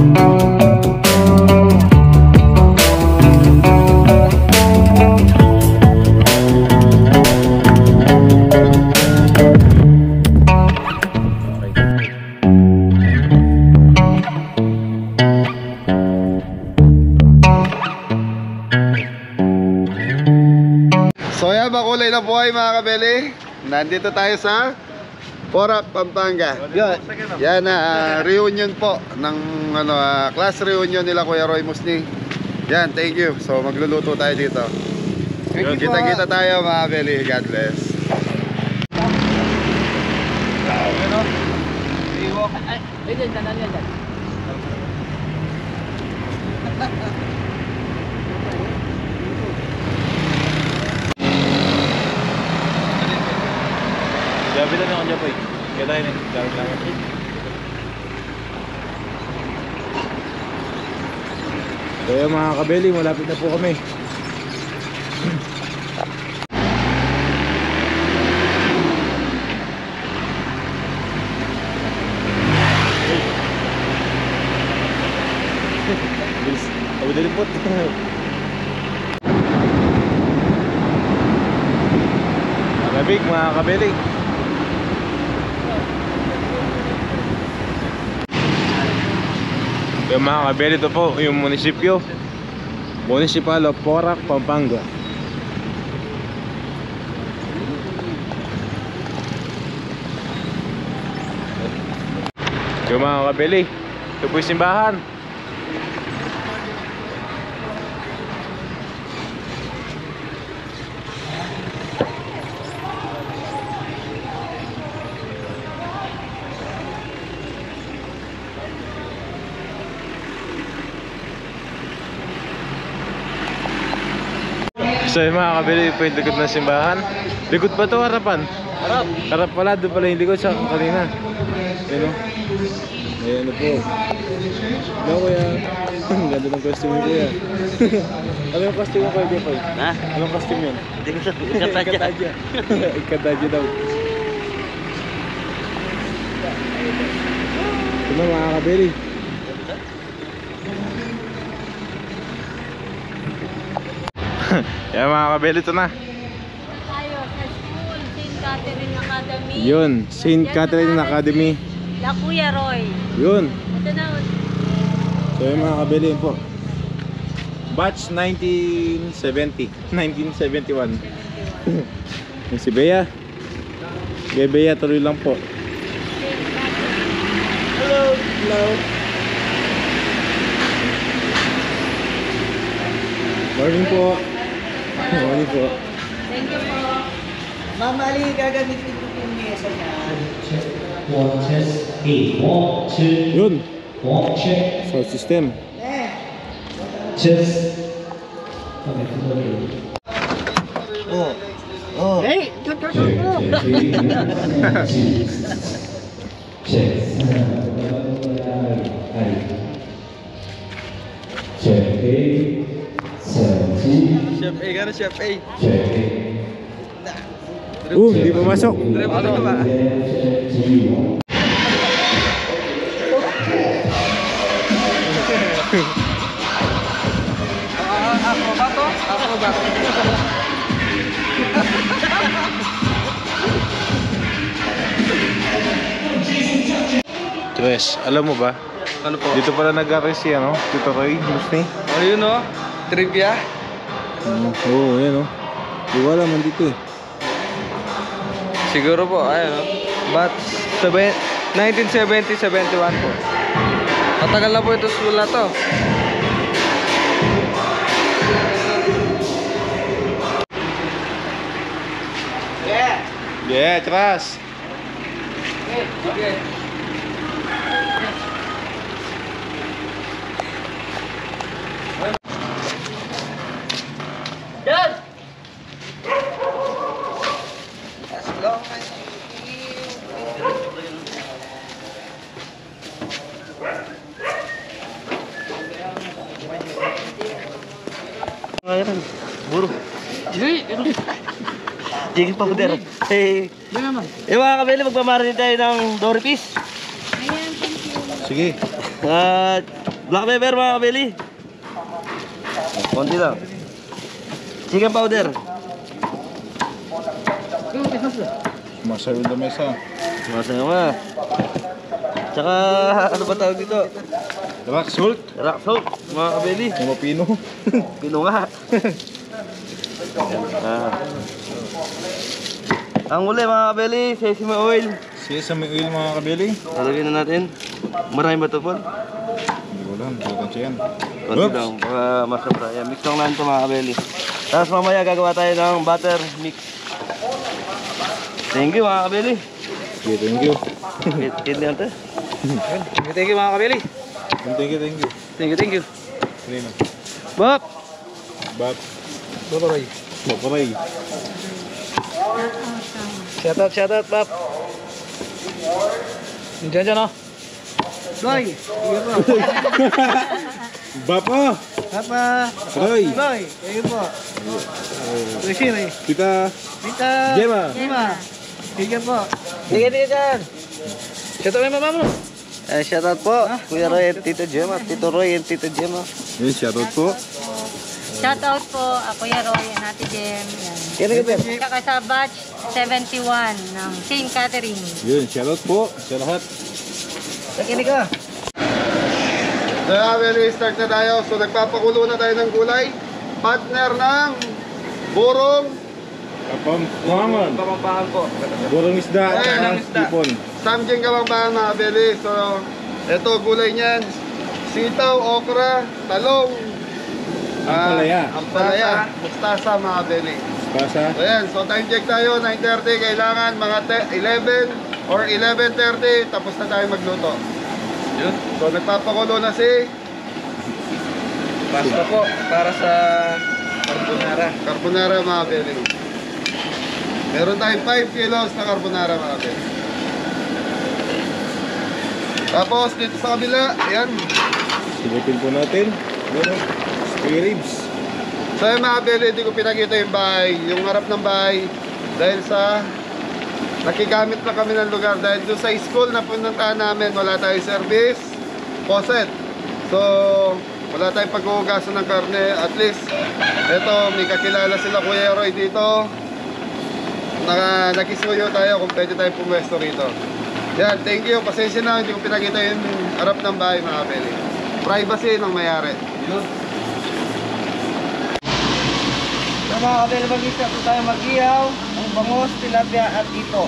So yan, makulay na buhay mga kabeli. Nandito tayo sa Porac, Pampanga. Yan, reunion po ng class reunion nila Kuya Roy Musni. Yan, thank you. So magluluto tayo dito. Kita-kita tayo mga kabeli. God bless. Gabi na ako dyan po eh. Kaya tayo na. Gabi lang ako. Kaya mga kabeli, malapit na po kami. Bilis. Tabi na rin po. Malamig mga kabeli. Yung mga kabeli, ito po yung munisipyo Municipal of Porac, Pampanga. Yung mga kabeli, ito po yung simbahan. So yung mga kabili po yung likod ng simbahan. Likod ba ito? Harapan? Harap. Harap pala, doon pala yung likod sa kanina. Ayan o. Ayan po. Hello kuya. Ganda ng costume mo kuya. Ano yung costume mo kuya Jepoy? Ha? Anong costume yun? Hindi ko sabi. Ikatadya. Ikatadya daw. Ito na mga kabili. Yan mga kabeli, ito na Tayo sa school, St. Catherine Academy. yun, St. Catherine Academy. La Kuya Roy. Yun. Ito na. So yung mga kabeli yun po. Batch 1970 1971. Yung si Bea. Kaya Bea, tuloy lang po. Hello. Hello. Morning po. Morning po. Thank you po. Ma'am Ali, gagamitin ko yung mesa niya. Yun. Sound system. Hey! Chef A, gano'n Chef A? Hindi pa masok. Ano ba? Ako ba to? Ako ba? Tres, alam mo ba? Ano po? Dito pala nag-arrest si Tito Roy Musni. Ayun o, trivia. Oo, yan o. Di ko alam, nandito eh. Siguro po, ayun o. Batch 1970-71 po. Matagal na po ito sula to. Yeah, Tras. Okay. Dad! As long as Ngayon, buro. Jigil pa po dero. Eh, yung mga kabili, magmamarin tayo ng Dory Fish. Ayan, thank you. Sige. At Black pepper mga kabeli. Konti lang. Chicken powder. Masayo na mesa. Masama. Tsaka ano ba tawag dito? Rock salt. Rock salt mga kabeli. Mga pino. Pino nga. Ah. Ang uli mga kabeli, sesame oil. Sesame oil mga kabili. Lalagyan na natin. Marami ba ito po? Hindi ko alam. Bukan siya yan. Konti lang, para masarap tayo. Mix lang natin ito mga kabeli. Tapos mamaya gagawa tayo ng butter mix. Thank you mga kabeli. Okay, thank you. Hit lang ito. Thank you mga kabili. Thank you, thank you. Thank you. Hindi na. Bap! Bap. Babaray. Maparay. Shout out, Bap. Diyan, oh. Loy! Bap ah! Papa! Roy! Loy! Kayo po. Ray. Kita. Rita! Gemma. Gemma! Tiga po. Tiga dyan. Shout out mo mama mo. Shout out po, Kuya Roy and Tito Gemma, Tito Roy and Tito Gemma. Yes, shoutout po. Shout out po, Kuya Roy and Ate Jem. Yan. Kaya ka Saka sa batch 71 ng St. Catherine. Yun, shoutout po sa lahat. Nakinig ka. So, start na tayo. So, nagpapakulo na tayo ng gulay. Partner ng burong Kapampangan. Pamampangan po. Burong isda. Burong Tipon. Samjeng Kapampangan mga kabeli. So, ito gulay niyan. Sitaw, okra, talong, Ampalaya. ampalaya, mustasa mga kabeli. Pasa. So, yan. So, time check tayo. 9:30. Kailangan mga 11 or 11:30. Tapos na tayo magluto. Yun. So, nagpapakulo na si Pasta po, para sa carbonara. carbonara mga kabeli. Meron tayong 5 kilos na carbonara mga kabeli. Tapos dito sa kabila, ayan. Silipin po natin. Yun, spare ribs. So yung mga kabeli, hindi ko pinakita yung bahay, yung harap ng bahay. Dahil sa nakigamit na kami ng lugar. Dahil doon sa school na pununtahan namin, wala tayong service, faucet. So, wala tayong paghuhugasan ng karne. At least, eto, may kakilala sila Kuya Roy dito. Nakisuyo tayo kung pwede tayo pumwesto rito. Yan, thank you. Pasensya na, hindi ko pinakita yung harap ng bahay mga kapeli. Privacy ng mayari. Sa mga kabili mag-isa po tayo mag-ihaw, ang bangos, tilapia at ito.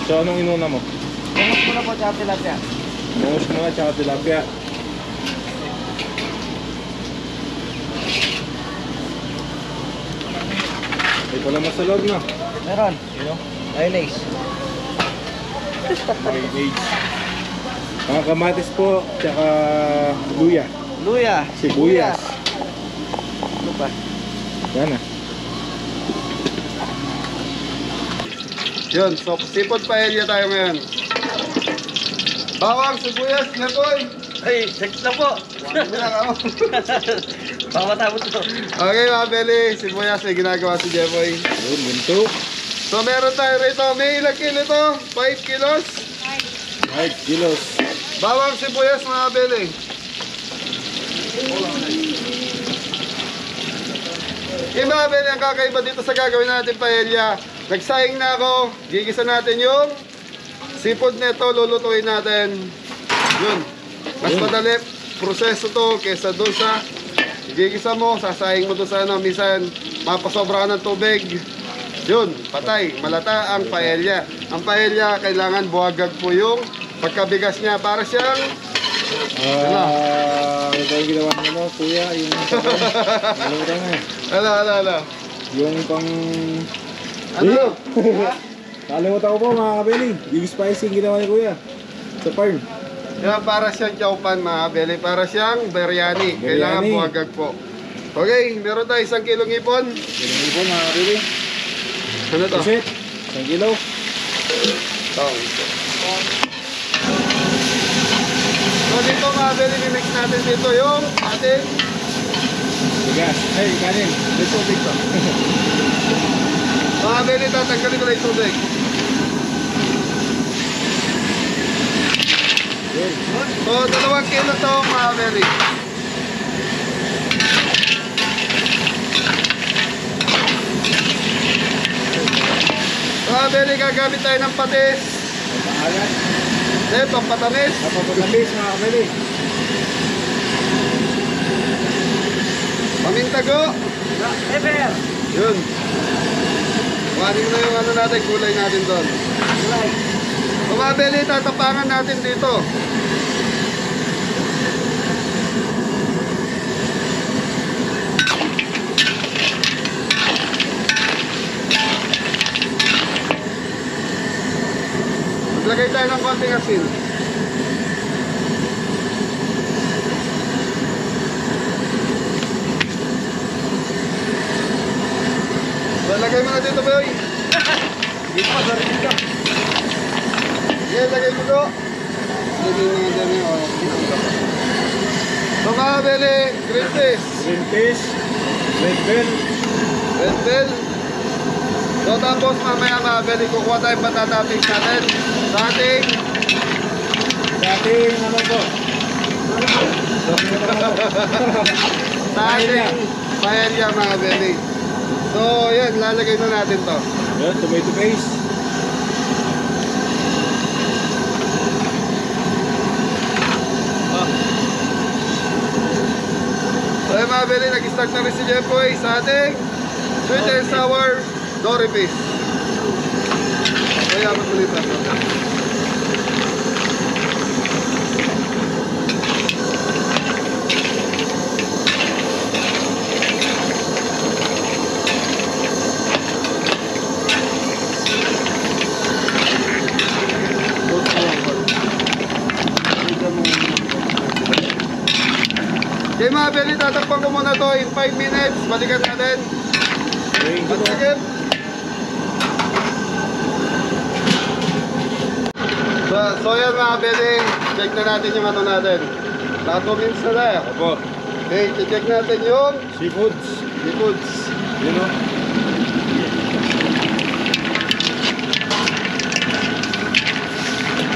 So, anong inuna mo? Bangos ko na po sa tilapia. Bangos mo na, tsaka tilapia. Ay pala masalog na. Meron. Ano? Mayonnaise. Mayonnaise. Mga kamatis po, tsaka luya. Luya. Sibuyas. Ano pa? Yan na. Yun, so sipot paella tayo ngayon. Bawang, sibuyas, netoy. Ay, sex na po. Pamatapos ito. Okay mga beli, sibuyas ay ginagawa si Jemoy. Yun, bunto. So meron tayo rito, may ilang kilo ito? 5 kilos. 5 kilos. Bawang sibuyas mga beli. Okay mga beli, ang kakaiba dito sa gagawin natin paella. Nagsaying na ako, gigisa natin yung seafood nito, lulutuin natin. Yun, mas madali proseso to kesa doon sa gigisa mo, sasaying mo doon sa ano, minsan mapasobra ka ng tubig. Yun, patay, malata ang paella. Ang paella, kailangan buwagag po yung pagkabigas niya para siyang Ano tayo ginawa mo, kuya? Yung ano mo tayo? ala. Yung pang... Ano? Kalimutan ko po mga kabeli. Yung spicy yung ginawa ni kuya. Sa farm. Yan, para siyang chowpan mga beli, para siyang biryani. Kailangan Biryani. buwagag po. Okay, meron tayo 1 kilong ipon. Ganun po mga kabeli. Ano to? Kasi, 1 kilo. So dito mga beli, mimix natin dito yung ating Bigas. Ay, kanin. dito. Mga beli, tatanggalin ko na yung tubig. Yun. So, 2 kilo to mga belly. Mga belly, gagamit tayo ng patis. Pampatamis. Napapagalis mga kabili. Pamintago. Ever. Yun. Kuhanin na yung ano natin, kulay natin doon. So, mga belly, tatapangan natin dito. Maglagay tayo ng konting asin. Lagay mo na dito, boy. Dito pa, sarili ka. Sige, lagay mo do. Lagay mo na dyan yung so, mga beli, green fish. Green fish, red bell. Red bell. So, tapos mamaya mga beli, kukuha tayong patatappings natin sa ating Ano po? sa ating paella mga beli. So, yan, lalagay na natin to. Yan, tomato paste. So, yan mga beli, nag-start na rin si Jeffoy sa ating sweet and sour dory fish. So, yan, matulit na. Okay mga beli, tatakpan ko muna to in 5 minutes. Balikan natin. Matigip. So yan mga beli, check na natin yung ano natin. Naka 2 minutes na tayo. Opo. Okay, check natin yung Seafoods. seafoods. Yun o.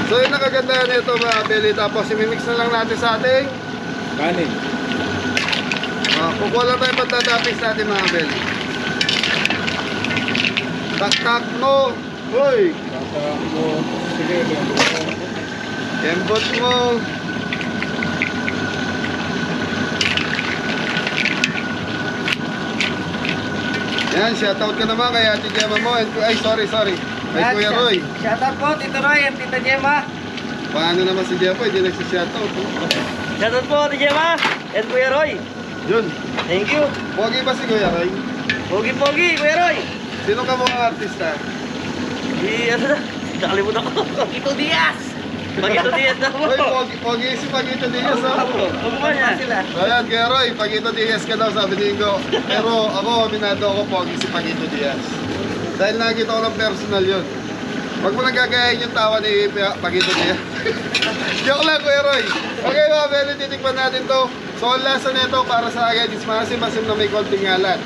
So yung nakagandahan nito mga beli, tapos imimix na lang natin sa ating Kanin. kukuha lang tayo pagtatappings natin mga beli. Tak-tak mo. Hoy! Tata mo. Sige, Kembot mo. Yan, shoutout ka naman kay Ate Gemma mo. Ay, sorry. Kay Kuya Roy. Shoutout po, Tito Roy at Tita Gemma. Paano naman si Gemma? Hindi nagsishoutout. Shoutout po, Tita Gemma at Kuya Roy. Yun. Thank you. Pogi ba si Kuya Roy? Pogi, Kuya Roy. Sino ka mga artista? Nakalimutan ko. Pagito Diaz. Pagito Diaz na po. Hoy, pogi si Pagito Diaz. Ano ba niya? So yan, Kuya Roy, Pagito Diaz ka daw, sabi ni Ingo. Pero ako, aminado ako, pogi si Pagito Diaz. Dahil nakita ko ng personal yun. Huwag mo nang gagayahin yung tawa ni Pagito Diaz. Joke lang, Kuya Roy. Okay, mga beli, titikman natin to. So, ang lasa nito para sa akin is masim-masim na may konting alat.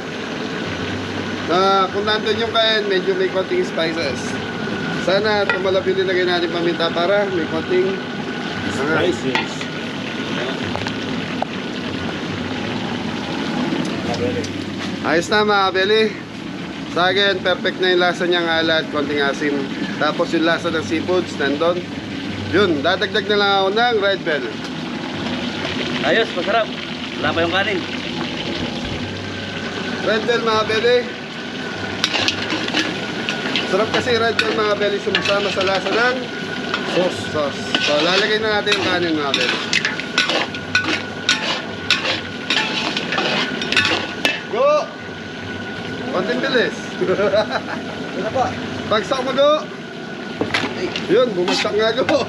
Kung nandun yung kain, medyo may konting spices. Sana tumalab yung nilagay natin paminta para may konting Spices. ayos na mga beli. Sa akin, perfect na yung lasa niyang alat, konting asim. Tapos yung lasa ng seafoods, nandun. Yun, dadagdag na lang ako ng red bell. Ayos, masarap. Wala pa yung kanin. Red bell mga beli. Sarap kasi red bell mga beli, sumasama sa lasa ng sauce. So, lalagay na natin yung kanin mga beli. Go! Konting bilis. Ano po? Bagsak mo go! Yun, bumagsak nga go!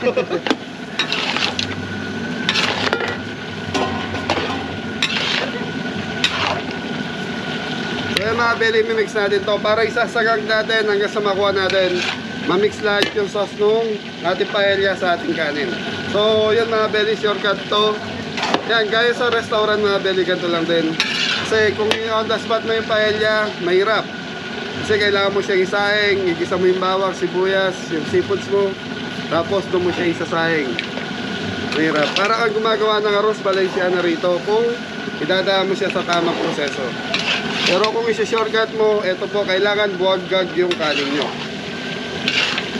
Kaya mga beli, mimix natin to para isasagag natin hanggang sa makuha natin. Mamix lahat yung sauce nung ating paella sa ating kanin. So, yun mga beli, shortcut to. Yan, gaya sa restaurant mga beli, ganito lang din. Kasi kung on the spot mo yung paella, mahirap. Kasi kailangan mo siyang isaing, igisa mo yung bawang, sibuyas, yung seafoods mo. Tapos doon mo siya isasahing. Mahirap. Para kang gumagawa ng arroz Valenciana rito kung idadaan mo siya sa tamang proseso. Pero kung isi-shortcut mo, ito po, kailangan buwag-gag yung kanin nyo.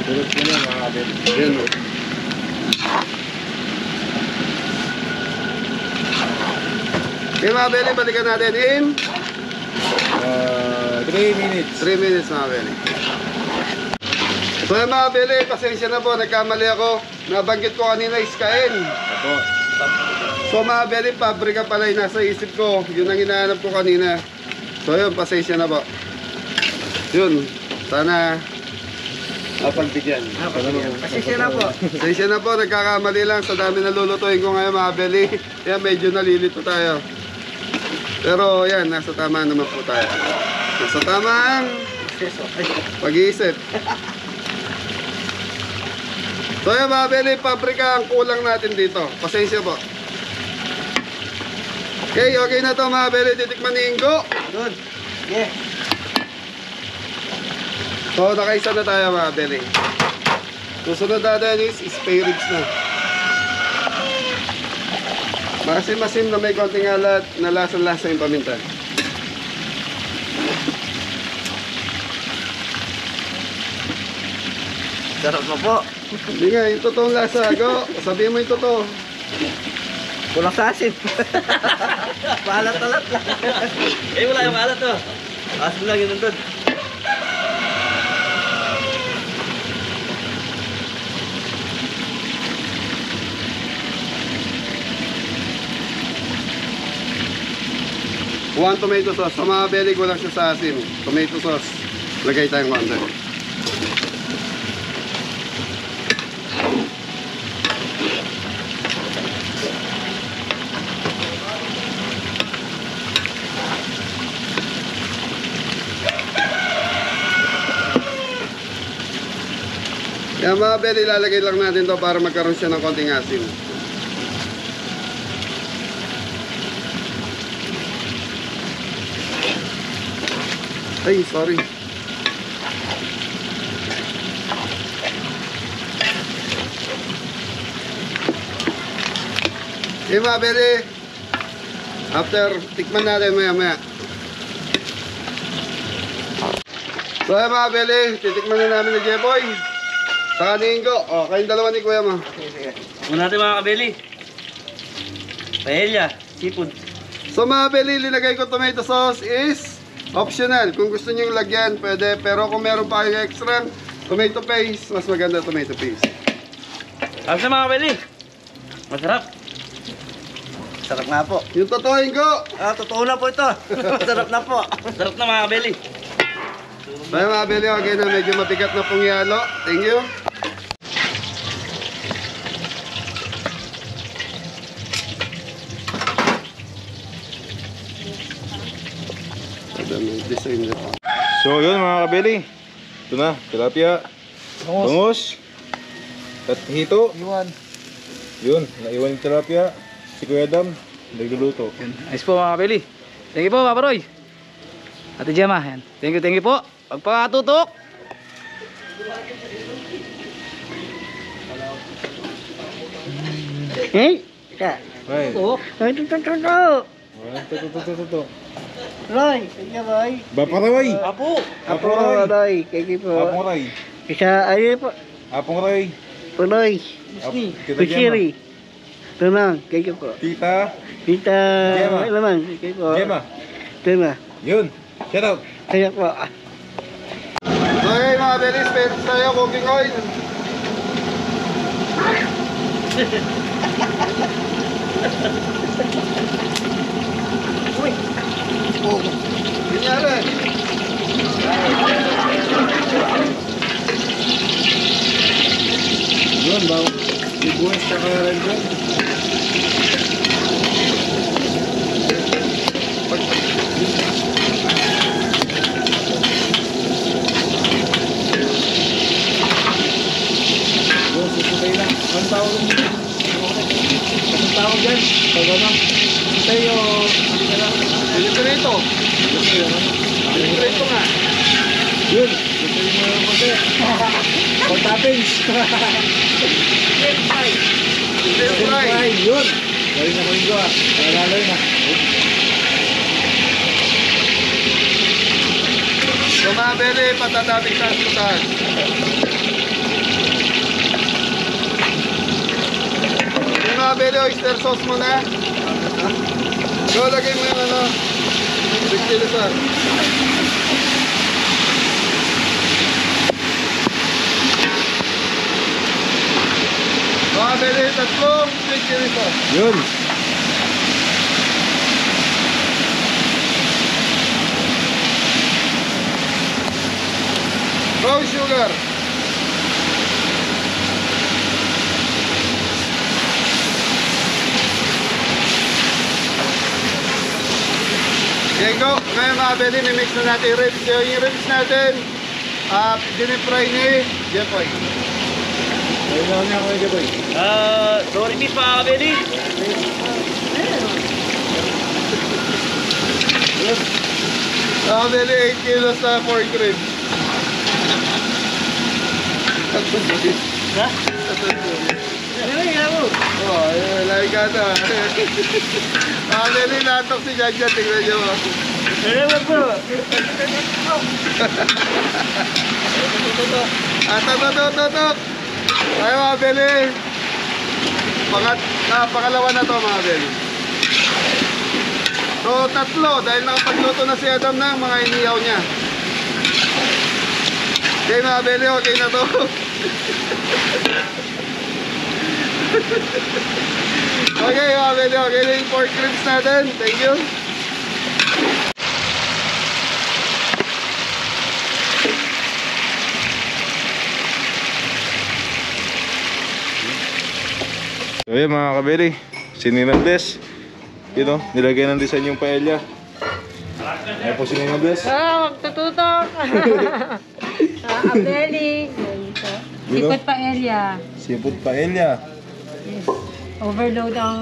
Tulog mo na mga kabeli. Yan o. Okay mga beli, balikan natin in 3 minutes. 3 minutes mga beli. So yung mga beli, pasensya na po, nagkamali ako. Nabanggit ko kanina is kain. Apo. So mga beli, pabrika pala yung nasa isip ko. Yun ang hinahanap ko kanina. So yun, pasensya na po. Yun, sana pagbigyan. Pasensya na po. Pasensya na po, nagkakamali lang sa dami na lulutuin ko ngayon mga beli. Kaya medyo nalilito tayo. Pero yan, nasa tama naman po tayo. Nasa tamang pag-iisip. So yan mga beli, paprika ang kulang natin dito. Pasensya po. Okay, okay na to mga beli. Titikman ni Ingo. Good. Yeah. So nakaisa na tayo mga beli. Susunod natin is spare ribs na. Masim-masim na may konting alat na lasa-lasa yung paminta. Sarap na po. Hindi nga, yung totoong lasa. Go, sabihin mo yung totoo. Kulang sa asin. Maalat-alat lang. Wala yung maalat to. Asin lang yun nandun. One tomato sauce. Sa mga beli ko lang siya sa asin. Tomato sauce. Lagay tayong konti. Yan mga beli, ilalagay lang natin to para magkaroon siya ng konting asin. Ay, sorry. Okay mga beli, after tikman natin maya. So yan mga beli, titikman na namin ni Jeboy. Saka ni Ingo. O, kayong dalawa ni Kuya mo. Muna natin mga kabeli. Paella, seafood. So mga beli, linagay ko tomato sauce is optional. Kung gusto nyo lagyan, pwede. Pero kung meron pa kayong extra tomato paste, mas maganda tomato paste. Tapos na mga kabeli. Masarap. Sarap nga po. Yung totoo, Ingo. Totoo na po ito. Sarap na po. Sarap na mga kabeli. Kaya mga beli, okay na. Medyo mabigat na pong yalo. Thank you. May design na pa. So yun mga kabeli. Ito na, tilapia. Bangus. At hito. Iwan. Yun, naiwan yung tilapia. Si Kuya Dam, nagluluto. Nice po mga kabeli. Thank you po Papa Roy. Ate Gemma. Yan. Thank you po. Pagpakatutok. Hey. Ka. Ay, Ay, tutok. ito. Roy, kanya Roy. Baparoy! Apo. Apo Roy! Roy, kaya po. Apong Roy! Isa, ayun po. Apong Roy! Punoy. Tita Gemma. Kuchiri. Tunang, kaya po. Tita Tita, Gemma. ano naman, kaya po. Gemma. Gemma. Yun! Shout out! Kaya po. Okay mga beli, spare tayo cooking oil. Uy. Oh, nangyari. Yun, bang ibuhas sa karan dyan. Yun, susutay lang. Ang tawag dyan? Taga na. Susutay o... Deliberito. Deliberito nga. Yun, susutay mo yung konti. Pag-toppings. Stir fry. Yun! Galing na ko ah. Nalala yun ah. So mga beli, patatating sa asutan. Yung mga beli, oyster sauce mo na. So lagay mo yung ano, big chili sauce. Mga beli, tatlong big chili sauce. Yun! Brown sugar. Okay, go. Ngayon mga beli, mimix na natin yung ribs. So, yung ribs natin, dinifry ni Jepoy. Galing na niya ako kay Boy. Sorry beef mga kabeli. Mga beli, 8 kilos na pork ribs. Ha? Oh, ayun, lagi ka na. Mga beli, natok si Jaja, tingnan nyo. Tatok. Ay mga beli. Pangalawa na to mga beli. So tatlo, dahil nakapagluto na si Adam ng mga inihaw niya. Okay mga beli, okay na to. Okay mga beli, okay na yung pork ribs natin. Thank you. So yun mga kabeli, Ninang Bless. Yun o, nilagay ng design yung paella. Ayan po si Ninang Bless. Magtututok. Abeli. Sipot pa area. Seafood paella. Yes. Overload ang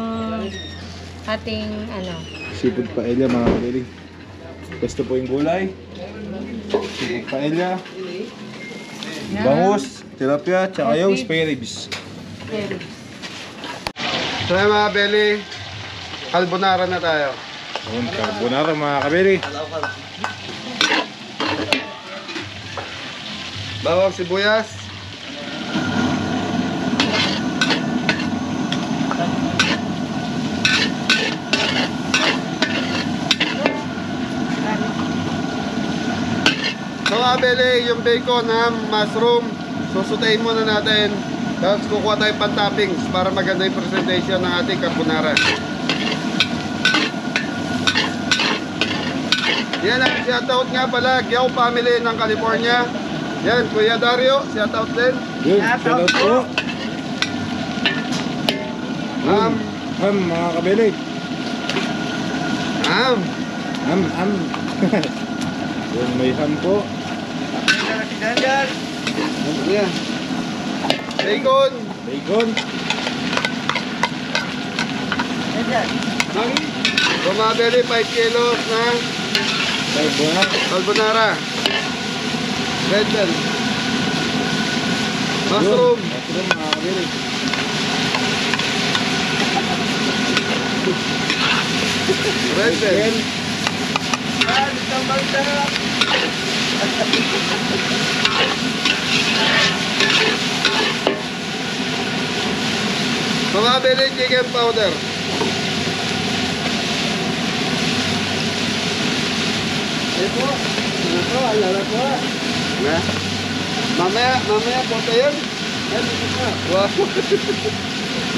ating ano. Seafood paella mga kabeli. Gusto po yung gulay. Seafood paella. Bangus, tilapia, tsaka yung spare ribs. So yun mga beli, carbonara na tayo. Yun, carbonara mga kabeli. Bawang sibuyas. So mga beli, yung bacon, ham, mushroom, susutayin muna natin. Tapos kukuha tayo pan-toppings para maganda yung presentation ng ating carbonara. Yan ang shoutout nga pala, Gyaw family ng California. Yan, Kuya Dario, shoutout din. Yun, shoutout po. Ham, Ham mga kabeli. ham. Ham. Yun, may ham po. Yan. Bacon. Bacon. So mga beli, 5 kilos na carbonara. Red bell. Mushroom. Mushroom mga kabeli. Red bell. Mga beli, chicken powder. Ito. Ito, alala po. Na? Mamaya po ito yan. Wow.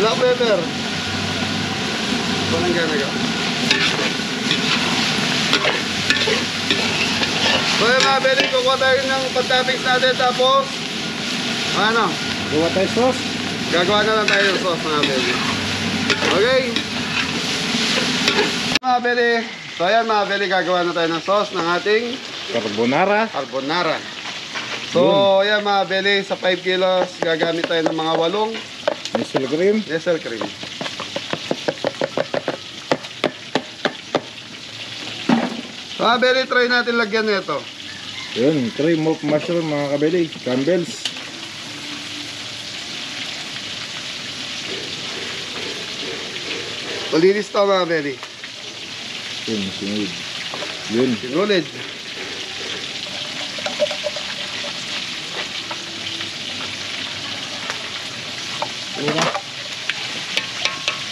Black pepper. Walang ganaga. So yung mga beli, kukuha tayo ng pag-toppings natin. Tapos, ano? Gawa tayo sauce. Gagawa na lang tayo ng sauce mga beli. Okay. Mga beli. So ayan mga beli, gagawa na tayo ng sauce ng ating Carbonara. carbonara. So ayan mga beli, sa 5 kilos gagamit tayo ng mga 8 Nestle cream. Nestle cream. So mga beli, try natin lagyan nito. Yun, cream of mushroom mga kabeli. Campbell's. Malinis to mga belly. Yun, sinulid. Yun. Sinulid.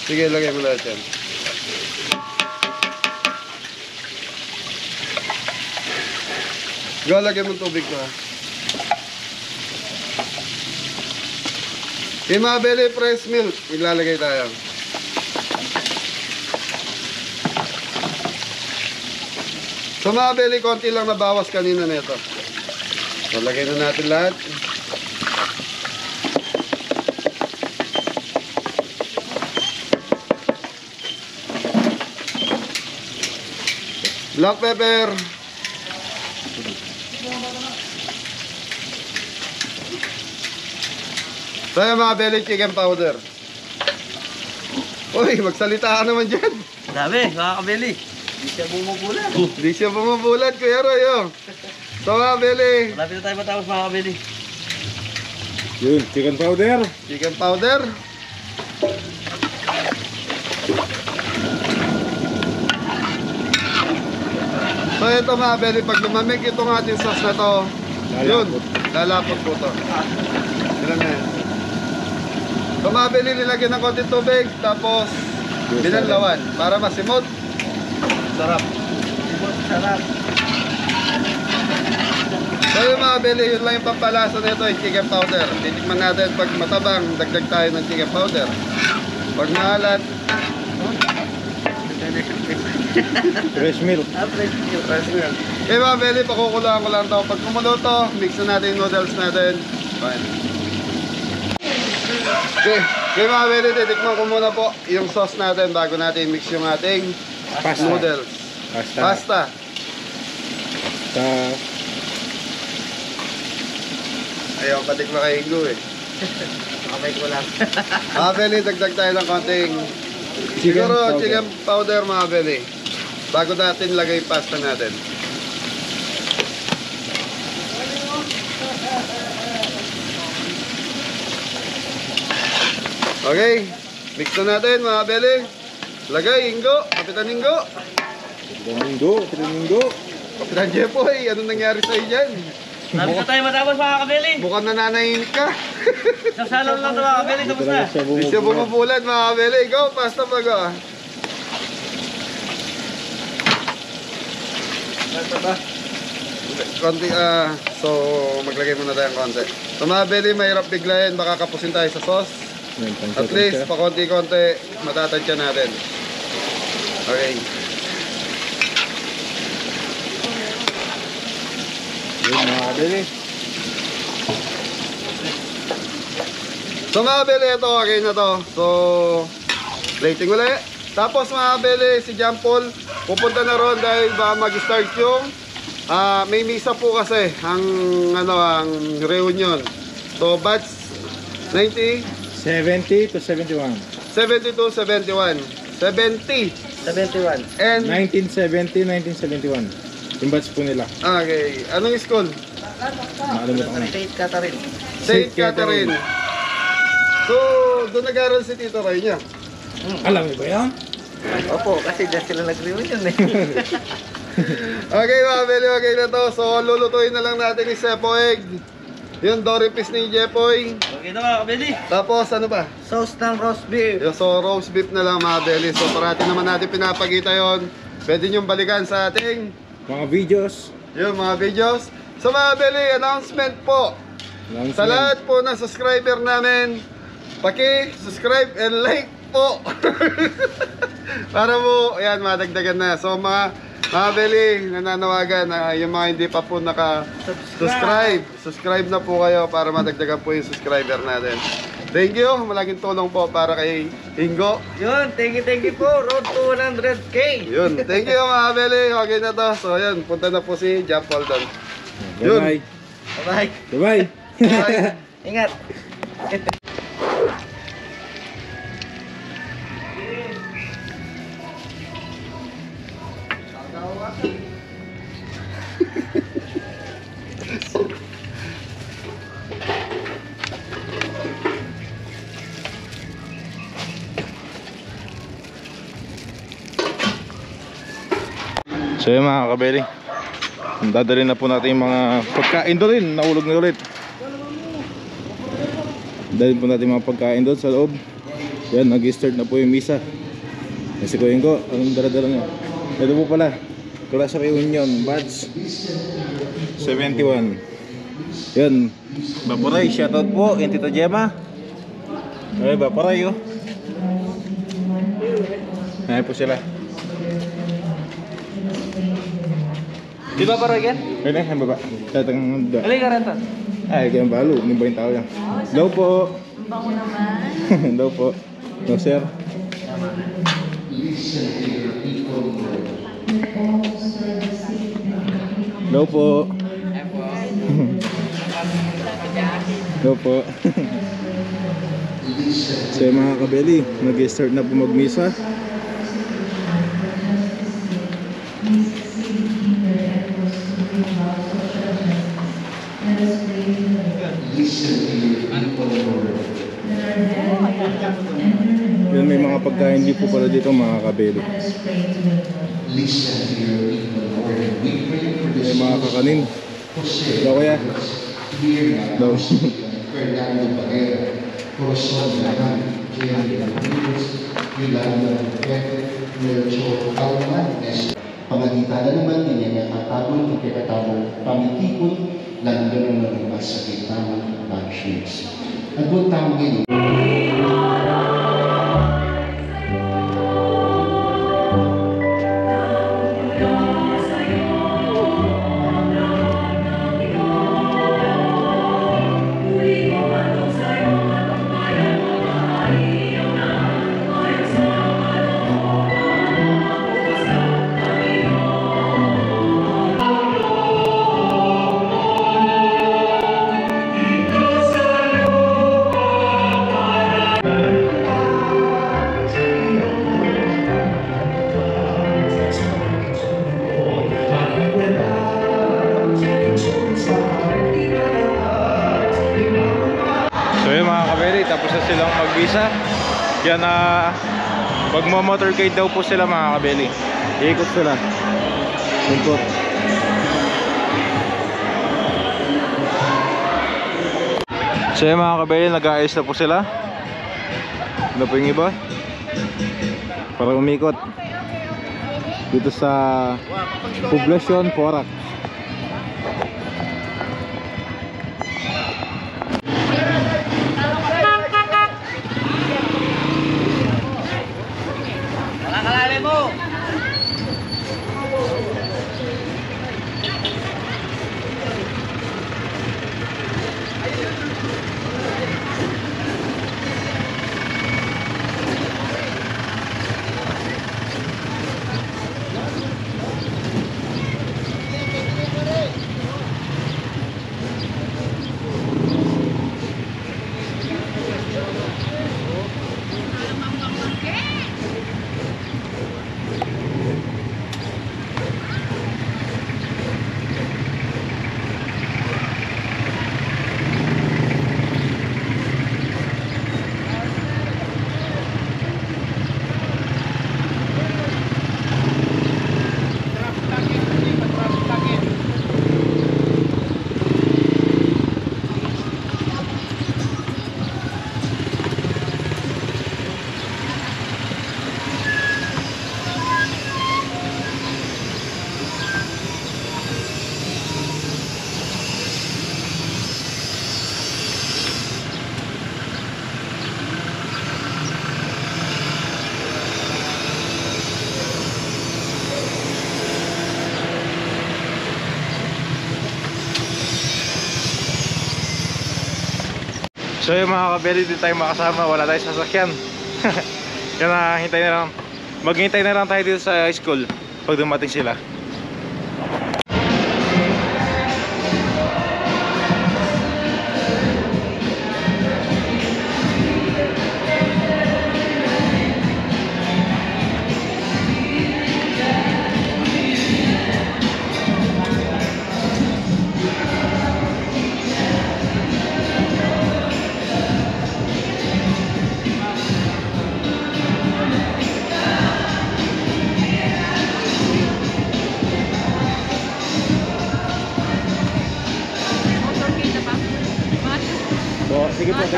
Sige, lagay mo lahat yan. Go, lagay mo tubig ko ha. Yung mga belly fresh milk, ilalagay tayo. So mga belly, konti lang nabawas kanina nito. So lagay na natin lahat. Black pepper. So yung mga belly chicken powder. Uy, magsalita ka naman dyan. Dami, mga kabeli. Hindi siya bumubulan. Hindi siya bumubulat, Kuya Roy. Oh. So mga belly, Malapit na tayo matapos mga kabeli. Yun, chicken powder. chicken powder. So ito mga belly, pag lumamig itong ating sauce na to, yun, lalapot po to. Ilan na yan. So mga belly, nilagyan ng konting tubig, tapos binanlawan para masimot. Sarap. Sarap. So yung mga belly, yun lang yung pampalasa nito, yung chicken powder. Titikman natin pag matabang, dagdag tayo ng chicken powder. Pag maalat, Fresh milk. fresh milk. Okay mga belly, pakukulaan ko lang to. Pag kumulo to, mix na natin yung noodles natin. Fine. Okay mga belly, titikman ko muna po yung sauce natin bago natin mix yung ating Pasta. noodles. Pasta. Pasta. Sa Ayaw patikman kay Ingo eh. Kamay ko lang. Mga belly, dagdag tayo ng konting siguro chicken powder mga belly. Bago natin lagay yung pasta natin. Okay, mix na natin mga belly. Lagay, Ingo, Kapitan Ingo. Pinaminggo. Kapitan Jepoy, anong nangyari sa'yo dyan? Malapit na tayo matapos mga kabeli. Mukhang nananahinig ka. Sasalang lang ito mga kabeli. Tapos na. Hindi siya bumubulan mga belly. Go, pasta pa go. Konti, so maglagay muna tayong konti. So mga belly, mahirap biglayin, baka kapusin tayo sa sauce. At least, pa konti-konti, matatansya natin. Okay. Yun, mga kabili. So mga belly, ito, okay na to. So, plating ulit. Tapos mga belly, si John Paul, pupunta na ron dahil baka mag-start yung may misa po kasi ang reunion. So batch 90 70 to 71. 72 71 70 71. and 1970, 1971. Yung batch po nila. okay, anong school? Nakalimutan ko na. Tate Catherine. St. Catherine. So doon nag-aaral si Tito Roy niya. Alam mo ba yan? Opo, kasi dyan sila nag-reunion eh. Okay mga belly, okay na to. So lulutuin na lang natin yung sepo egg, yung dory fish ni Jepoy. Okay na mga kabeli. Tapos ano ba? Sauce ng roast beef. Yung so roast beef na lang mga belly. So parati naman natin pinapakita yon. Pwede nyong balikan sa ating Mga videos. yung mga videos. So mga belly, announcement po. Sa lahat po ng subscriber namin, paki-subscribe and like po. Para po, ayan, madagdagan na. So mga belly, nananawagan na yung mga hindi pa po naka-subscribe. Subscribe na po kayo para madagdagan po yung subscriber natin. Thank you, malaking tulong po para kay Ingo. Yun, thank you po. Road to 100K. Yun, thank you mga belly. Okay na to. So yun, punta na po si John Paul doon. Yun. Bye-bye. Bye-bye. Bye-bye. Ingat. So yun mga kabeli, dadalhin na po natin yung mga pagkain doon rin. Naulog na ulit. Dalhin po natin mga pagkain doon sa loob. Yan, nag-start na po yung misa. Kasi kuhin ko, anong dala-dala nyo? Ito po pala, class reunion, batch 71. Yan, Baporay, shoutout po, yung Tita Gemma. Ay, Baporay oh. Ayan po sila. Di ba Paroy yan? Ayun na, yung baba. Tatang da. Alay ka renta. Ay, kaya balo, may ba yung tao yan? Hello po. Bango naman. Hello po. No sir. Hello po. Hello po. So yung mga kabeli, nag-start na po magmisa. Yun, may mga pagkain din po pala dito mga kabeli. May mga kakanin. Daw kuya. Daw. Pamagitan na naman din niya nakatabon at kakatabong pamitikon lang gano'n na naman sa gitawang banships. At buong taong ngayon, tapos na silang magbisa. Yan na magmo-motorcade daw po sila mga kabeli. Iikot sila. Ikot. So yan mga kabeli, nag-aayos na po sila. Ano po yung iba? Para umikot dito sa Poblacion Porac. So yung mga kabeli, di tayo makasama, wala tayo sasakyan. Kaya hintay na lang, maghintay na lang tayo dito sa school pag dumating sila.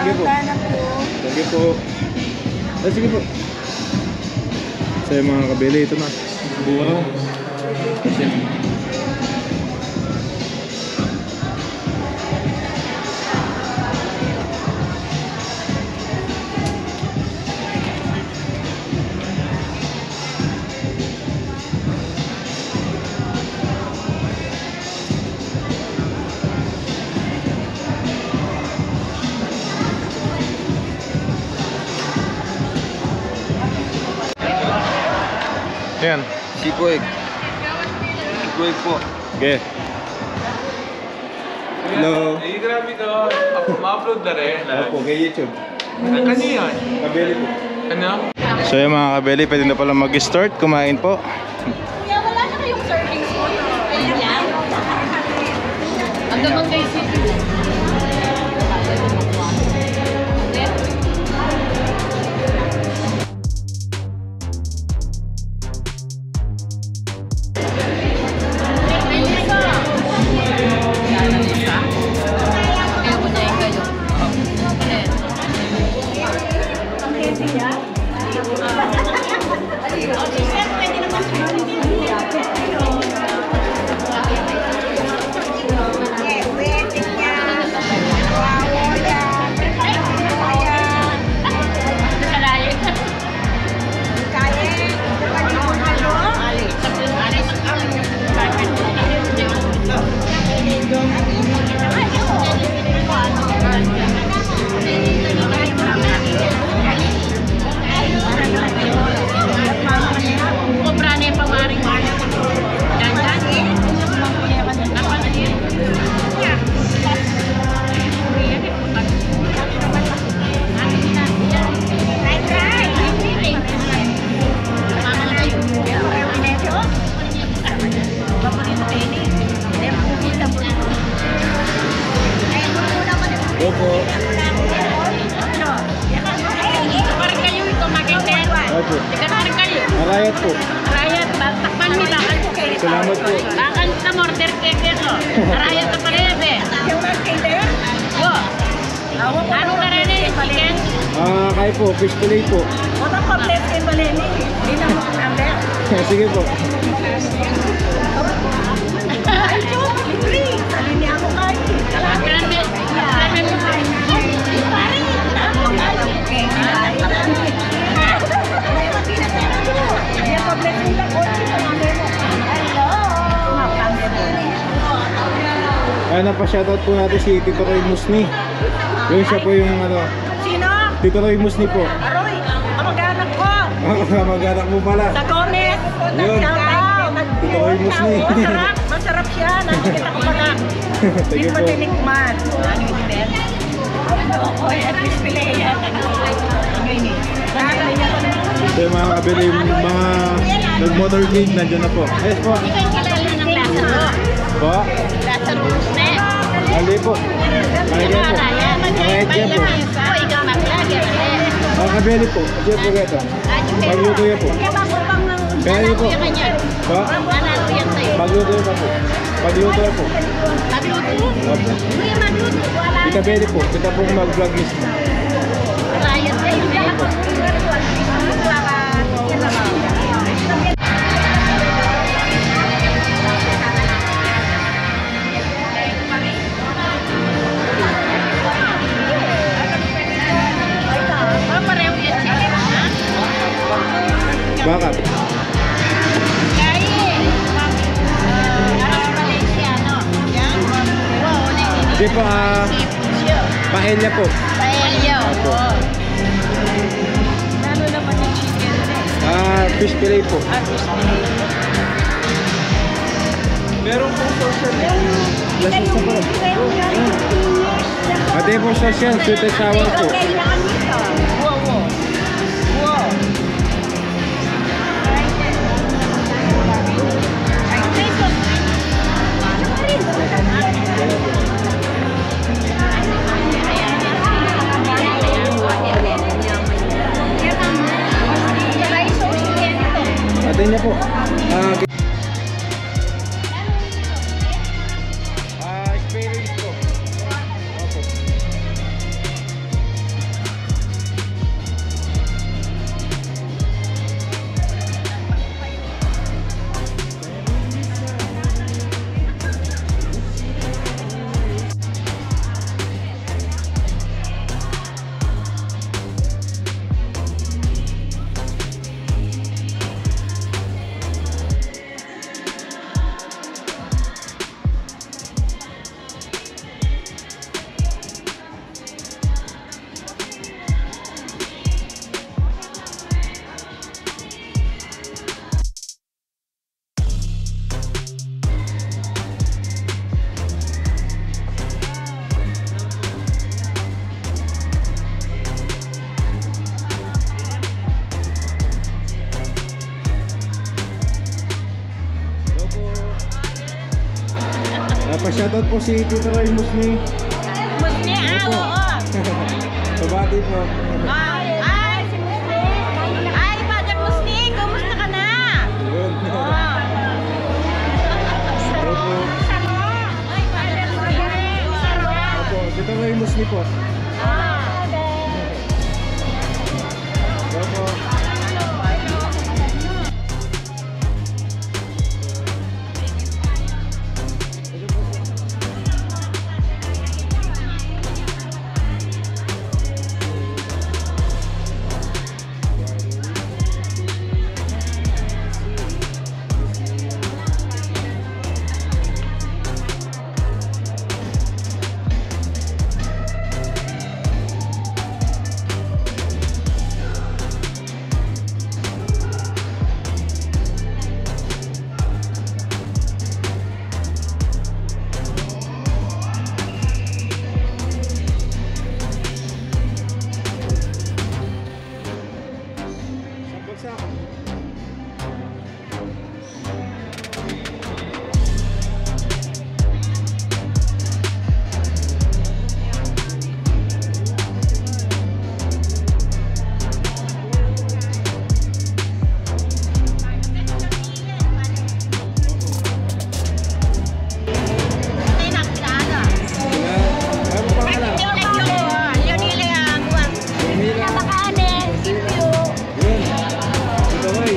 Sige po. Sige po. Sige po. So yung mga kabili, ito na. Buraw. Kasi yan. Sikuig. Sikuig po. Okay. Hello. Eh, grabe ka. Ma-upload na rin. Opo, kay YouTube. Ano yan? Kabili po. Ano? So yung mga kabili, pwede na pala mag-start. Kumain po. Kuya, wala na kayong serving spoon. Ayun yan. Hanggang kay City. Opo. Opo. Marayat po. Rayat, takpan mo lang. Salamat po. Akan sa mortar keke ko. Rayat sa palebe. Yo. Ano na rin eh, chicken? Kaya po, fish fillet po. Sige po. Ayun na pa shoutout po natin si Tito Roy Musni. Yung siya po yung ano. Sino? Tito Roy Musni po. Aroy, kamag-anak ko. Mag-anak mo pala. Sa Gomez. Yun. Tito Roy Musni. Masarap, masarap siya. Nakikita ko pa na. Sige Hindi po. pa tinikman. Ano yung Ben? Ako, at least pila yan. Ano yun eh? So yung mga kabili, yung mga nag-motorcade, nandiyan na po. Ayos po. Ikaw yung kilala ng Lazaro. Po? Lazaro Musne. Mali po. Mali po. Kahit yan po. O, ikaw mag-vlogger. Mga kabili po. Diyan po ito. Magluto yan po. Kaya po. Po? Nanalo yan sa'yo. Magluto yan po. Magluto yan po. Magluto? Opo. Kuya, magluto. Wala. Kita pwede po. Kita po mag-vlog mismo. Rayat sa'yo. Pareho yan sila. Bakit? Hindi po, paella po. Paella. Ano naman yung chicken? Fish fillet po. Meron pong social media. Lasang sa po. Ate po social, sweet and sour po. Kailangan nito. Wow, wow. Wow. Ate niya po. Experience po. Opo. Pa-shoutout po si Tito Roy Musni. Musni, oo. Pabati po. Ay, si Musni. Ay, Father Musni, kumusta ka na? Yun. Ay, Father Musni. Opo, Tito Roy Musni po. Opo.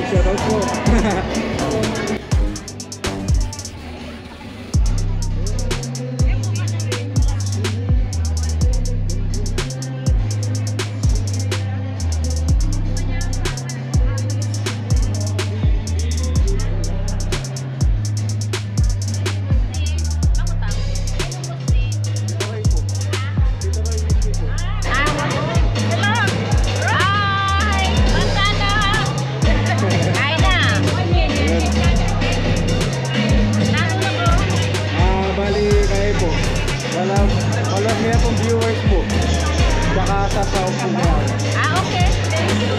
Shoutout po. Follow niya pong viewers po. Baka sa sound po niya. Okay. Thank you.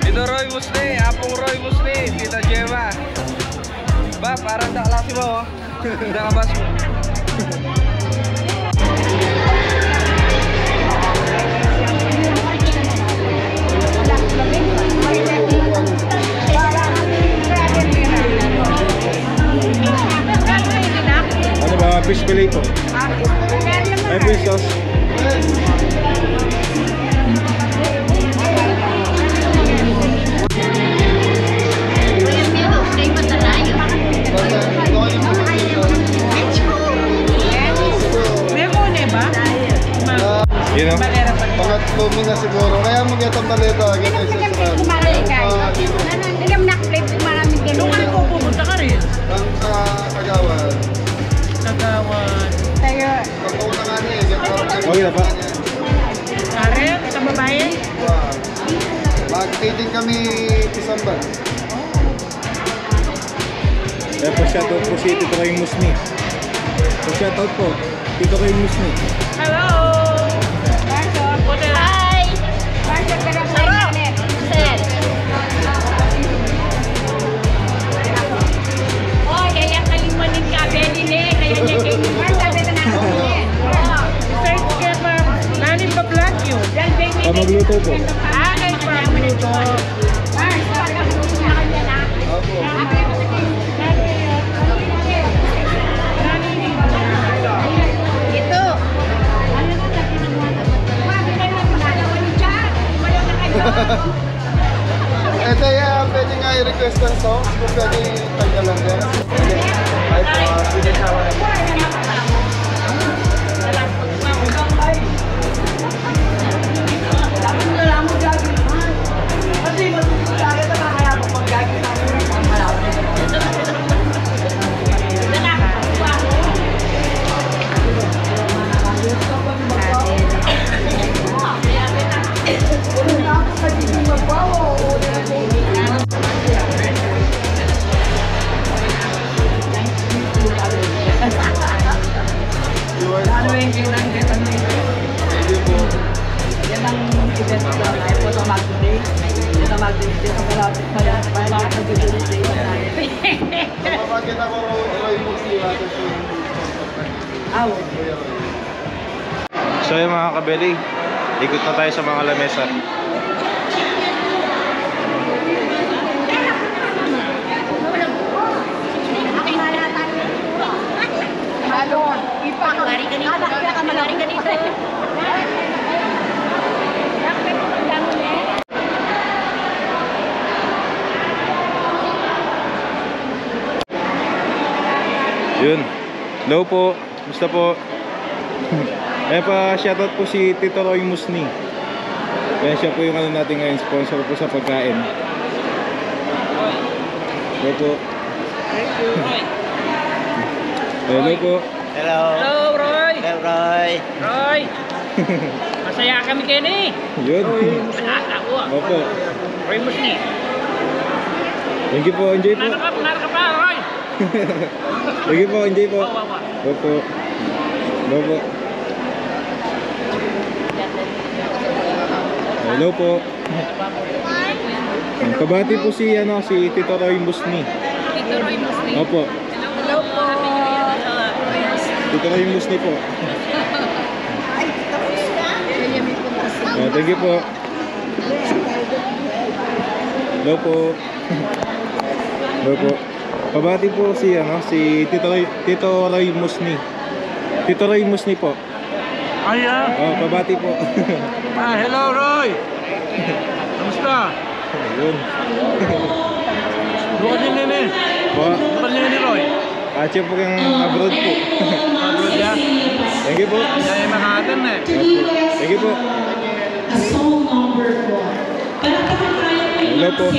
Tito Roy Musni, Apong Roy Musni, Tita Gemma. Ba, parang tak laki mo, oh. Tidak kabas mo. Ano ba? Fish fillet po. Ay, fish sauce. Pangatlo mo na siguro. Kaya mag-itang balito. Tingnan na plate maraming ganun. Ano ko pupunta ka rin? Ang sa Kagawan. Kagawan. Tayo. Ang una nga niya. Okay na pa. Karen, isang babae? Mag-dating kami isang ban. Kaya po shoutout po si Tito Roy Musni. Po shoutout po, Tito Roy Musni. Hello! Marso. Hi! Marso, pero Sarap! Sir! Oh, kaya kalimunin ka, Beline. Kaya niya kayo. Marso, dito na ako. Search ka pa. Nanin pa vlog yun. Magluto po. Ah, kay pagluto. Marso, pagkakunin na kanya na. Ito. Eh, kaya pwede nga i-request ng songs kung pwede tanggalan din. Ay, sinasawa na po. Kapag ako Roy Musni natin So yung mga kabeli, ikot na tayo sa mga lamesa. Lari ka dito. Lari ka dito. Yun. Hello po. Musta po? Kaya pa shoutout po si Tito Roy Musni. Kaya siya po yung ano natin ngayon, sponsor po sa pagkain. Hello po. Hello po. Hello, Roy. Hello, Roy. Roy. Masaya kami kayo ni. Yun. Opo. Roy Musni. Thank you po. Enjoy po. Nanak ka pa, Roy. Thank you po. Enjoy po. Opo. Opo. Hello po. Kabati po si Tito Roy Musni. Tito Roy Musni. Opo. Hello po. Tito Roy Musni po. Thank you po. Hello po. Hello po. Kabati po si Tito Roy Musni. Tito Roy Musni po. Aya. Oh, pabati po. Hello Roy. Kamusta? Yun. Bukan din nini. Po. Bukan din ni Roy. Ache po kang abroad po. Abroad ya. Thank you po. Ay makatan eh. Thank you po. Hello po.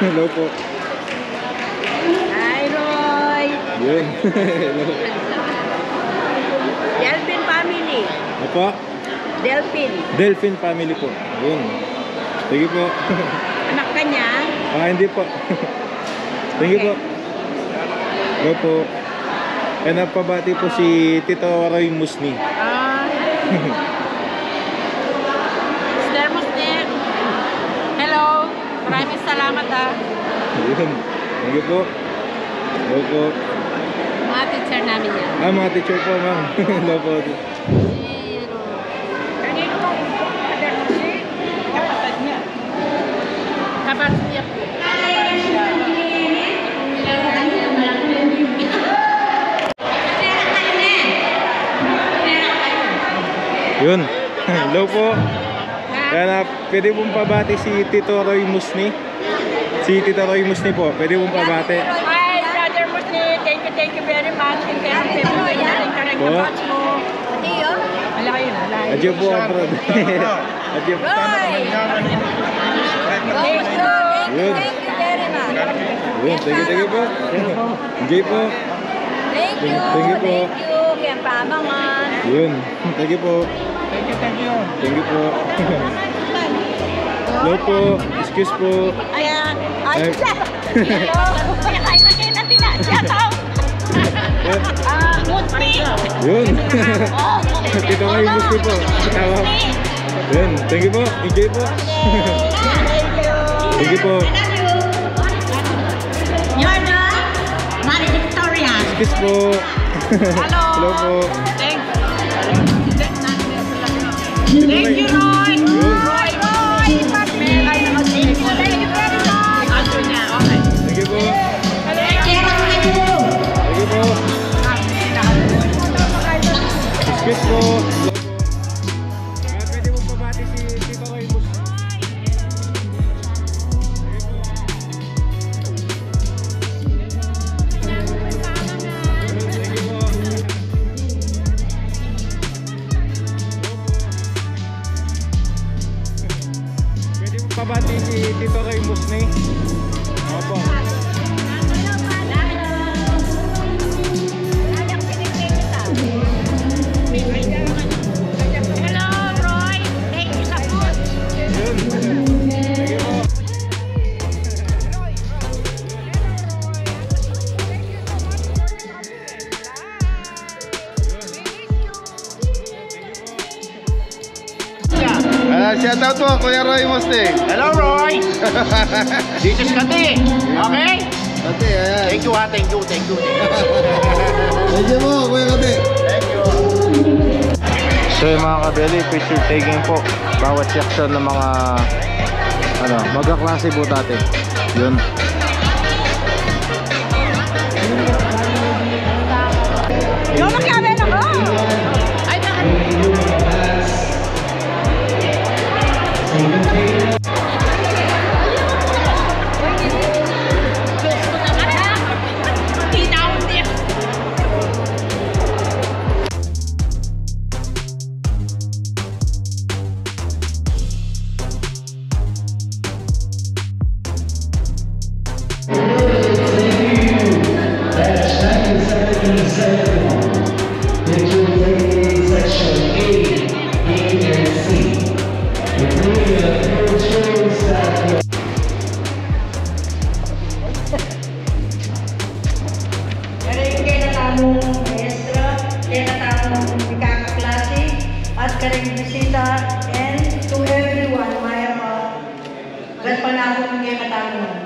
Hello po. Hi, Roy. Yun. Hello. Delphin family. Apa? Delphin. Delphin family po. Yun. Thank you po. Anak ka niya? Hindi po. Thank you po. Hello po. Kaya napabati po si Tito Roy Musni. Mr. Musni. Hello. Maraming salamat Yun. Thank you po. Hello po. Mga teacher namin yan. Mga teacher po, ma'am. Hello po. Kanino ba? Kapatid niya. Kapatid niya po. Yun. Hello po. Kaya na, pwede pong pabati si Tito Roy Musni. Si Tito Roy Musni po. Pwede pong pabati. Hi, Brother Musni. Thank you very much. And thank you very much. Po. Adyo po abroad. Adyo po. Yun. Thank you very much. Yun, thank you po. Enjoy po. Thank you. Thank you po. Thank you. Kaya pamangan. Yun, thank you po. Thank you po. Hello po, excuse po. Ayan. Ay, Ay. hello. Kaya kayo na kayo natin na. Shout out. Mutli. Yun. Tito kayo gusto po. Tawag. Yun, thank you po. Enjoy po. Thank you po. You're the Marie Victoria. Excuse po. Hello. Hello po. Thank you, Roy. Roy. Thank you very much. Thank you po. Thank you. Thank you po. Excuse po. Hello po. Pwede mo pabati si Tito Raymus. Pwede mo pabati si Tito Raymus ni. Opo. Hello, Roy. Thank you sa food. Yun. Thank you po. Shout out po, Kuya Roy Musli. Hello, Roy. This is Kati. Okay? Kati, ayan. Thank you, ha. Thank you. Thank you po, Kuya Kati. So yung mga kabeli, picture taking po bawat section ng mga magkaklase po natin. Yun. Yung magkabel ako. Ay, karing bisita, and to everyone,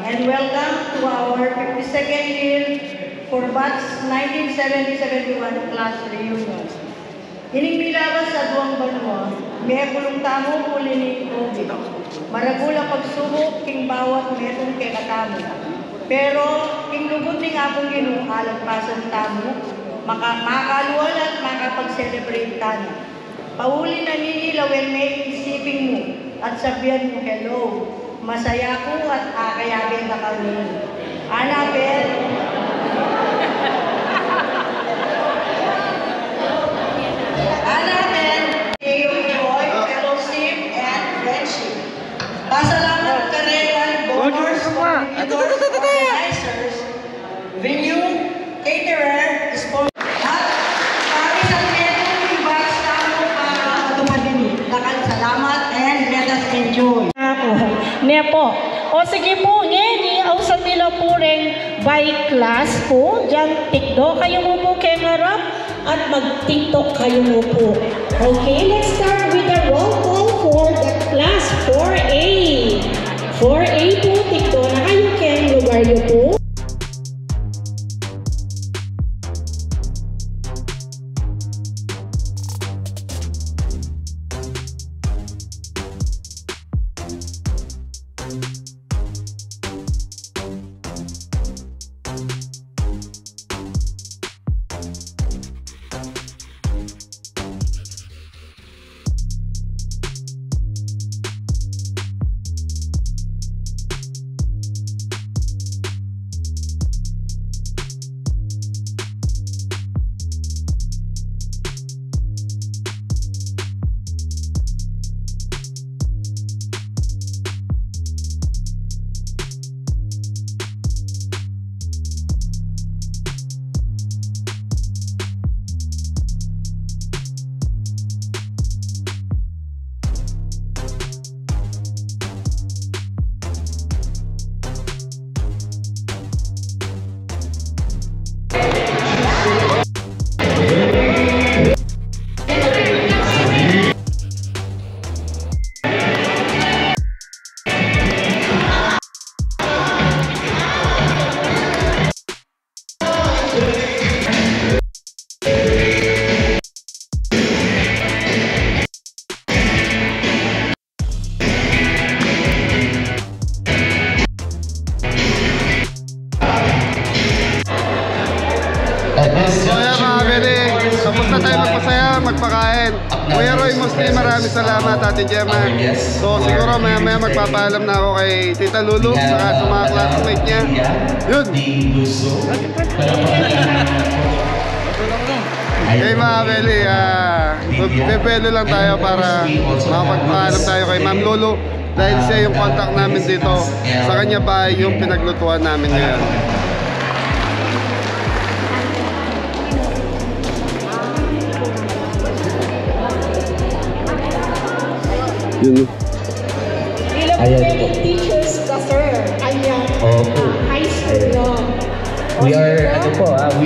and welcome to our 52nd year for batch 1970-71 class reunion. Ining milabas sa duwang banwa, may kulong tamo uli ni COVID. Maragula pagsubok king bawat metong kay katamo. Pero king lugod ning akong Ginoo alagpasan tamo, makaluwal at makapag-celebrate tani. Pauli na ninilaw when may isipin mo at sabihan mo hello. Masaya ko at akayabin ka kami. Anabel. Anabel, yung joy, fellowship, and friendship. Pasalamat ka rin ang bonus, organizers, venue, caterer, sponsor. Salamat and let us enjoy. Nepo. O sige po, ngayon, ausan nila po rin by class po. Diyan, tikdo kayo mo po kay harap at mag-tiktok kayo mo po. Okay, let's start with the roll call for the class 4A. 4A po, tikdo na kayo kay lugar niyo po. salamat Ate Gemma. So siguro maya magpapaalam na ako kay Tita Lulu saka sa mga classmate niya. Yun. Hey mga Beli, bebelo lang tayo para makapagpaalam tayo kay Ma'am Lulu dahil siya yung contact namin dito. Sa kanya ba yung pinaglutuan namin ngayon. Yun. Ilang teachers ka, sir. Ayan. High school lang. We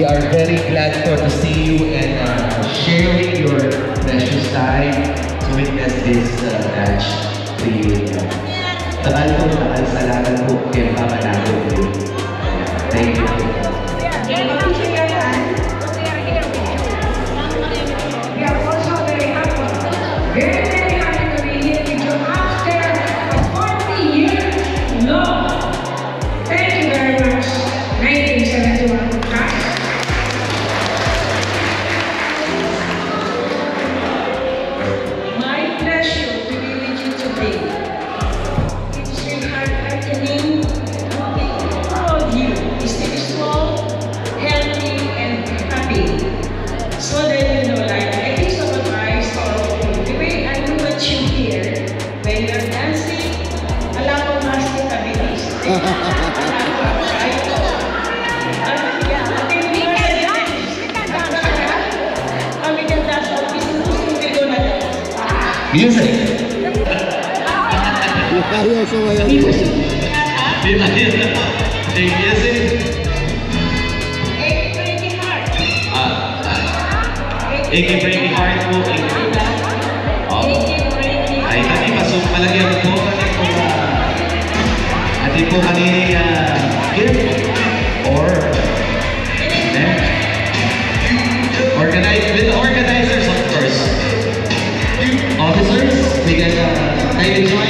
are very glad to see you and sharing your precious time to witness this batch reunion. Salamat po kay Mama natin. Thank you. We are also very happy. Very happy to be here with you after a 40-year long. Thank you very much. 1971 class. My pleasure to be with you today. It's really heart-opening to all of you is to be strong, healthy, and happy. So that you know, like, I give some advice to all of you. The way I look at you here, when you're dancing, alam ko mas stabilis. Music. Ayaw sa wayan. Music. Breaking heart po. Ay, tadi masuk palagyan po. Ati po kanina gift or with organizers, of course. Officers, we can enjoy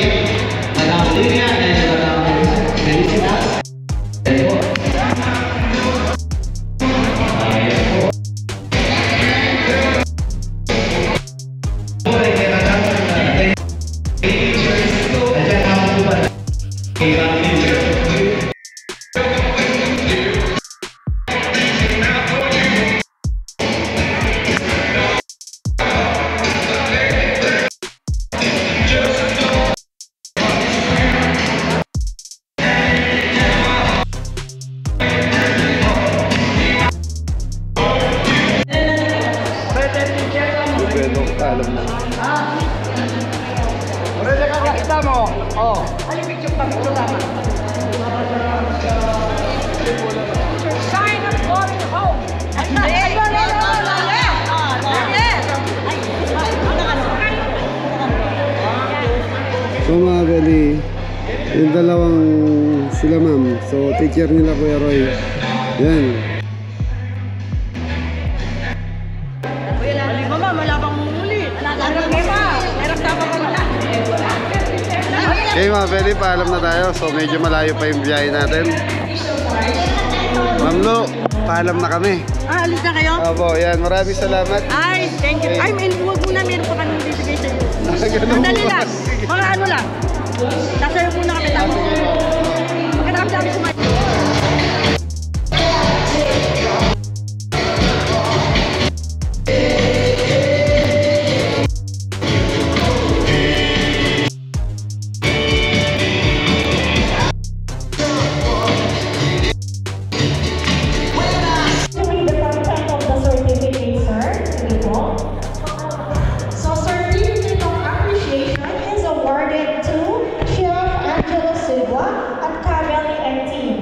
Madam Lydia and Madam Felicitas. So mga Beli, yung dalawang sila ma'am. So teacher nila Kuya Roy. Yan. Mama, malabang muli. Okay mga Beli, paalam na tayo. So medyo malayo pa yung biyahe natin. Ma'am Lo, paalam na kami. Alis na kayo? Opo, yan. Maraming salamat. Ay, thank you. Ay, huwag muna, meron pa kami bibigay sa iyo. Ganun Sandali po. lang. Mga ano lang. Sasayo muna kami tapos. Magkakami kami sa So, certificate of appreciation is awarded to Chef Angela Silva at Carmel and team.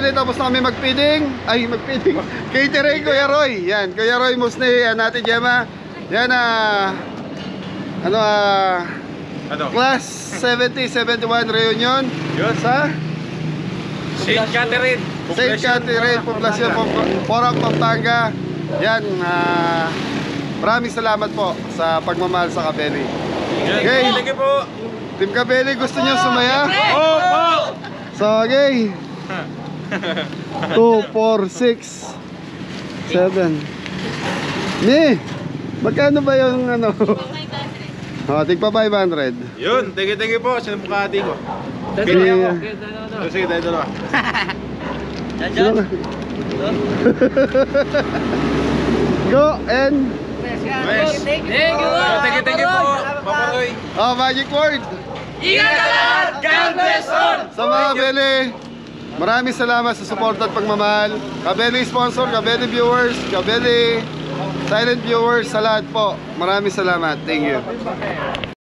Kabeli, tapos na kami mag-feeding. Ay, mag-feeding. Catering, Kuya Roy. Yan, Kuya Roy Musni, Ate Gemma. Yan, Class 70-71 reunion. Yun. Sa St. Catherine. St. Catherine, Poblacion, Porac, Pampanga. Yan, maraming salamat po sa pagmamahal sa Kabeli. Okay. Thank you po. Team Kabeli, gusto nyo sumaya? Oh! So, okay. 2, 4, 6, 7. Ni, magkano ba yung ano? Tigpa 500. Yun, thank you po. Sino po kahati ko? Sige, tayo dalawa. Go and Thank you po. Paparoy. magic word. Ingat ka lahat! God bless all! Sa mga Kabeli, maraming salamat sa support at pagmamahal. Kabeli sponsor, Kabeli viewers, Kabeli silent viewers, sa lahat po. Maraming salamat. Thank you.